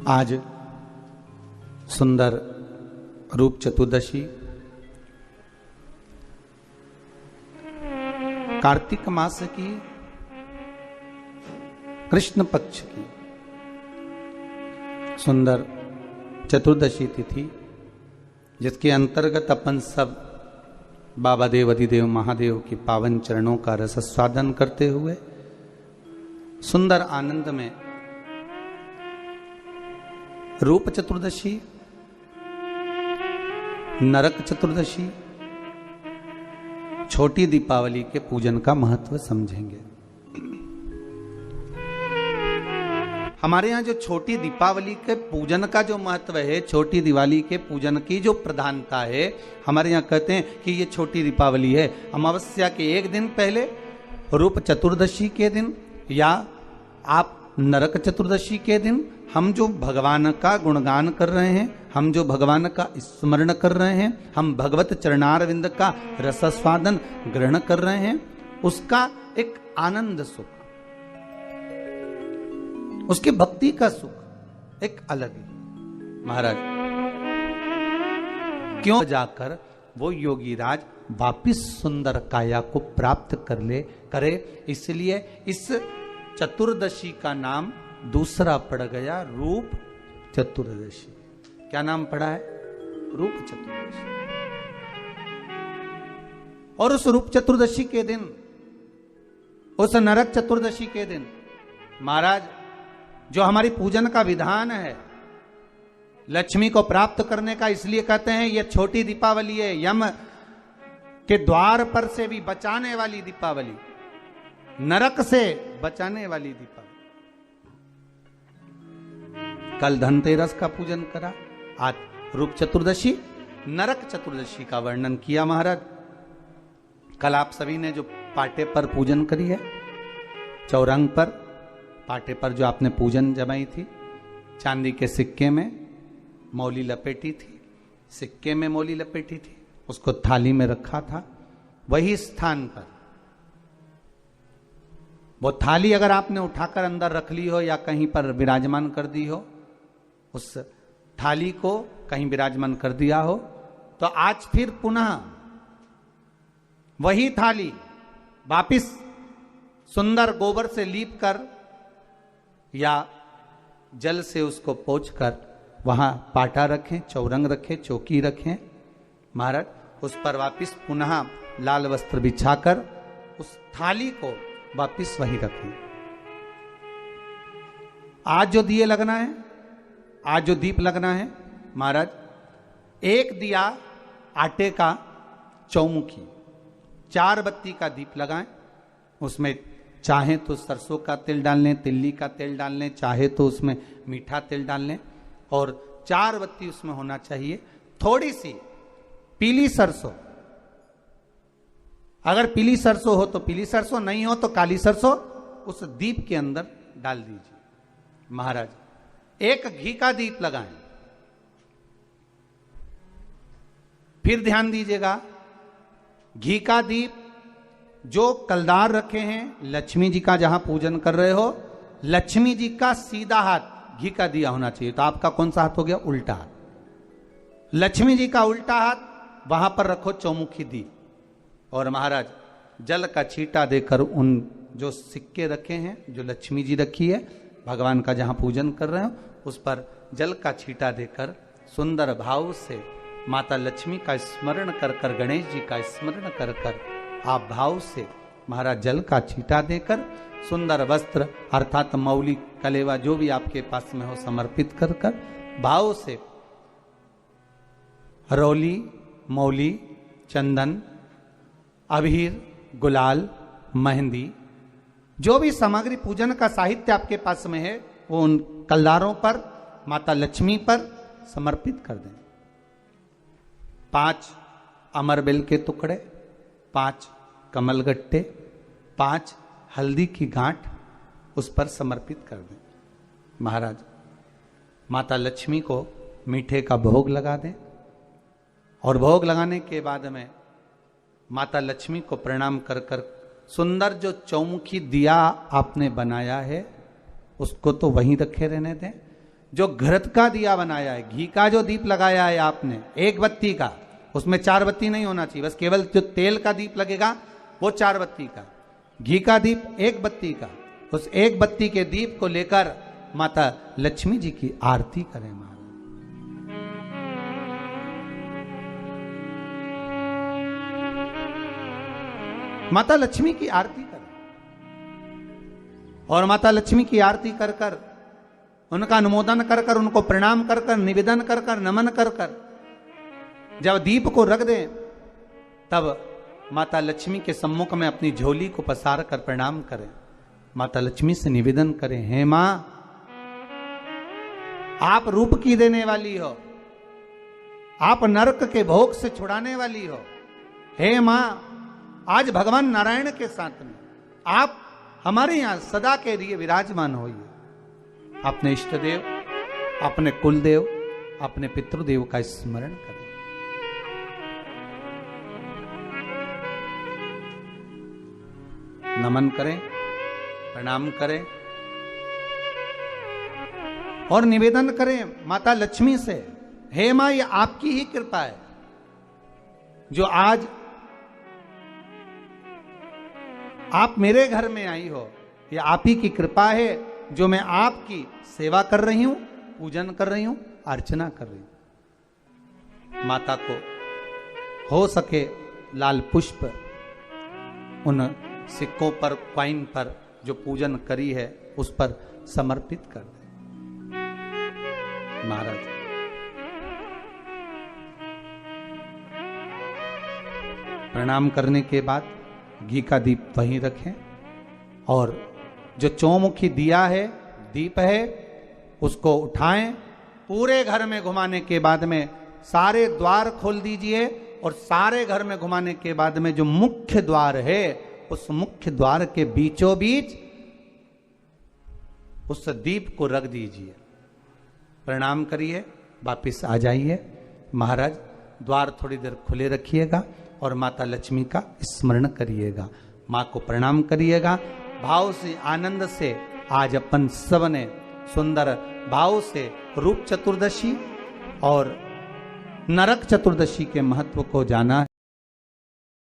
आज सुंदर रूप चतुर्दशी, कार्तिक मास की कृष्ण पक्ष की सुंदर चतुर्दशी तिथि, जिसके अंतर्गत अपन सब बाबा देव अधिदेव महादेव की पावन चरणों का रसस्वादन करते हुए सुंदर आनंद में रूप चतुर्दशी, नरक चतुर्दशी, छोटी दीपावली के पूजन का महत्व समझेंगे। हमारे यहाँ जो छोटी दीपावली के पूजन का जो महत्व है, छोटी दिवाली के पूजन की जो प्रधानता है, हमारे यहाँ कहते हैं कि ये छोटी दीपावली है। अमावस्या के एक दिन पहले, रूप चतुर्दशी के दिन, या आप नरक चतुर्दशी के दिन हम जो भगवान का गुणगान कर रहे हैं, हम जो भगवान का स्मरण कर रहे हैं, हम भगवत चरणारविंद का रसस्वादन ग्रहण कर रहे हैं, उसका एक आनंद सुख, उसकी भक्ति का सुख एक अलग ही। महाराज क्यों जाकर वो योगी राज वापिस सुंदर काया को प्राप्त करे, इसलिए इस चतुर्दशी का नाम दूसरा पड़ गया रूप चतुर्दशी। क्या नाम पड़ा है? रूप चतुर्दशी। और उस रूप चतुर्दशी के दिन, उस नरक चतुर्दशी के दिन महाराज जो हमारी पूजन का विधान है लक्ष्मी को प्राप्त करने का, इसलिए कहते हैं यह छोटी दीपावली है, यम के द्वार पर से भी बचाने वाली दीपावली, नरक से बचाने वाली दीपावली। कल धनतेरस का पूजन करा, आज रूप चतुर्दशी, नरक चतुर्दशी का वर्णन किया महाराज। कल आप सभी ने जो पाटे पर पूजन करी है, चौरंग पर पाटे पर जो आपने पूजन जमाई थी, चांदी के सिक्के में मौली लपेटी थी, सिक्के में मौली लपेटी थी, उसको थाली में रखा था, वही स्थान पर वो थाली अगर आपने उठाकर अंदर रख ली हो या कहीं पर विराजमान कर दी हो, उस थाली को कहीं विराजमान कर दिया हो, तो आज फिर पुनः वही थाली वापिस सुंदर गोबर से लीप कर या जल से उसको पोंछकर वहां पाटा रखें, चौरंग रखें, चौकी रखें महाराज, उस पर वापिस पुनः लाल वस्त्र बिछाकर उस थाली को वापिस वही रखें। आज जो दिए लगना है, आज जो दीप लगना है महाराज, एक दिया आटे का चौमुखी, 4 बत्ती का दीप लगाएं, उसमें चाहे तो सरसों का तेल डाल लें, तिल्ली का तेल डाल लें, चाहे तो उसमें मीठा तेल डाल लें, और 4 बत्ती उसमें होना चाहिए थोड़ी सी पीली सरसों। अगर पीली सरसों हो तो पीली सरसों, नहीं हो तो काली सरसों उस दीप के अंदर डाल दीजिए महाराज। एक घी का दीप लगाएं। फिर ध्यान दीजिएगा, घी का दीप जो कलदार रखे हैं, लक्ष्मी जी का जहां पूजन कर रहे हो, लक्ष्मी जी का सीधा हाथ घी का दिया होना चाहिए। तो आपका कौन सा हाथ हो गया? उल्टा हाथ। लक्ष्मी जी का उल्टा हाथ, वहां पर रखो चौमुखी दीप, और महाराज जल का छींटा देकर उन जो सिक्के रखे हैं, जो लक्ष्मी जी रखी है, भगवान का जहां पूजन कर रहे हो, उस पर जल का छींटा देकर सुंदर भाव से माता लक्ष्मी का स्मरण कर कर, गणेश जी का स्मरण कर कर, आप भाव से महाराज जल का छींटा देकर सुंदर वस्त्र अर्थात मौली, कलेवा जो भी आपके पास में हो समर्पित कर कर भाव से रौली, मौली, चंदन, अबीर, गुलाल, मेहंदी, जो भी सामग्री पूजन का साहित्य आपके पास में है, वो उन कलदारों पर, माता लक्ष्मी पर समर्पित कर दें। 5 अमरबेल के टुकड़े, 5 कमलगट्टे, 5 हल्दी की गांठ उस पर समर्पित कर दें महाराज। माता लक्ष्मी को मीठे का भोग लगा दें, और भोग लगाने के बाद में माता लक्ष्मी को प्रणाम कर कर सुंदर जो चौमुखी दिया आपने बनाया है उसको तो वहीं रखे रहने दें, जो घृत का दिया बनाया है, घी का जो दीप लगाया है आपने, एक बत्ती का, उसमें 4 बत्ती नहीं होना चाहिए, बस केवल जो तेल का दीप लगेगा वो 4 बत्ती का, घी का दीप 1 बत्ती का, उस 1 बत्ती के दीप को लेकर माता लक्ष्मी जी की आरती करें। महाराज माता लक्ष्मी की आरती करें, और माता लक्ष्मी की आरती कर कर, उनका अनुमोदन कर कर, उनको प्रणाम कर कर, निवेदन कर कर, नमन कर कर जब दीप को रख दें, तब माता लक्ष्मी के सम्मुख में अपनी झोली को पसार कर प्रणाम करें। माता लक्ष्मी से निवेदन करें, हे मां, आप रूप की देने वाली हो, आप नरक के भोग से छुड़ाने वाली हो। हे मां, आज भगवान नारायण के साथ में आप हमारे यहां सदा के लिए विराजमान होइए। अपने इष्ट देव, अपने कुल देव, अपने पितृदेव का स्मरण करें। नमन करें, प्रणाम करें और निवेदन करें माता लक्ष्मी से, हे मां, ये आपकी ही कृपा है जो आज आप मेरे घर में आई हो। ये आप ही की कृपा है जो मैं आपकी सेवा कर रही हूं, पूजन कर रही हूं, अर्चना कर रही हूं। माता को हो सके लाल पुष्प उन सिक्कों पर, कॉइन पर जो पूजन करी है उस पर समर्पित कर दे। महाराज प्रणाम करने के बाद घी का दीप वहीं रखें, और जो चौमुखी दिया है, दीप है, उसको उठाएं, पूरे घर में घुमाने के बाद में सारे द्वार खोल दीजिए, और सारे घर में घुमाने के बाद में जो मुख्य द्वार है, उस मुख्य द्वार के बीचों बीच उस दीप को रख दीजिए। प्रणाम करिए, वापिस आ जाइए। महाराज द्वार थोड़ी देर खुले रखिएगा और माता लक्ष्मी का स्मरण करिएगा, माँ को प्रणाम करिएगा। भाव से, आनंद से आज अपन सब ने सुंदर भाव से रूप चतुर्दशी और नरक चतुर्दशी के महत्व को जाना।